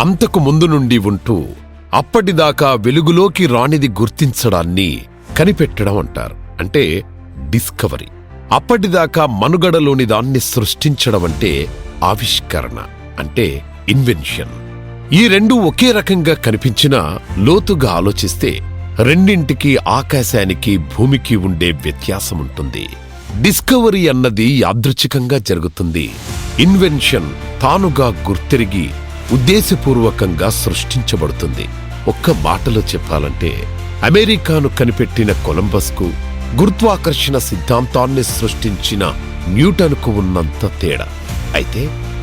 అంతకు ముందు నుండి ఉంటూ అప్పటిదాకా వెలుగులోకి రానిది గుర్తించడాన్ని కనిపెట్టడం అంటారు. అంటే డిస్కవరీ. అప్పటిదాకా మనుగడలోని దాన్ని సృష్టించడం అంటే ఆవిష్కరణ, అంటే ఇన్వెన్షన్. ఈ రెండు ఒకే రకంగా కనిపించినా లోతుగా ఆలోచిస్తే రెండింటికి ఆకాశానికి భూమికి ఉండే వ్యత్యాసముంటుంది. డిస్కవరీ అన్నది యాదృచ్ఛికంగా జరుగుతుంది. ఇన్వెన్షన్ తానుగా గుర్తిరిగి ఉద్దేశపూర్వకంగా సృష్టించబడుతుంది. ఒక్క మాటలో చెప్పాలంటే అమెరికాను కనిపెట్టిన కొలంబస్కు, గురుత్వాకర్షణ సిద్ధాంతాన్ని సృష్టించిన న్యూటన్కు ఉన్నంత తేడా. అయితే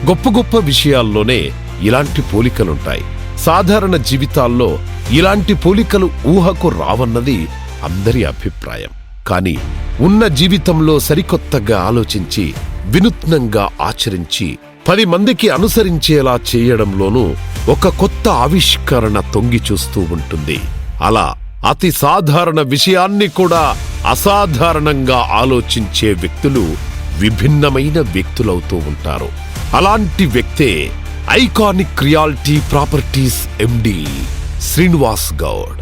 గొప్ప గొప్ప విషయాల్లోనే ఇలాంటి పోలికలుంటాయి. సాధారణ జీవితాల్లో ఇలాంటి పోలికలు ఊహకు రావన్నది అందరి అభిప్రాయం. కానీ ఉన్న జీవితంలో సరికొత్తగా ఆలోచించి, వినూత్నంగా ఆచరించి 10 మందికి అనుసరించేలా చేయడంలోనూ ఒక కొత్త ఆవిష్కరణ తొంగి చూస్తూ ఉంటుంది. అలా అతి సాధారణ విషయాన్ని కూడా అసాధారణంగా ఆలోచించే వ్యక్తులు విభిన్నమైన వ్యక్తులవుతూ ఉంటారు. అలాంటి వ్యక్తే ఐకానిక్ రియాలిటీ ప్రాపర్టీస్ ఎండి శ్రీనివాస్ గౌడ్.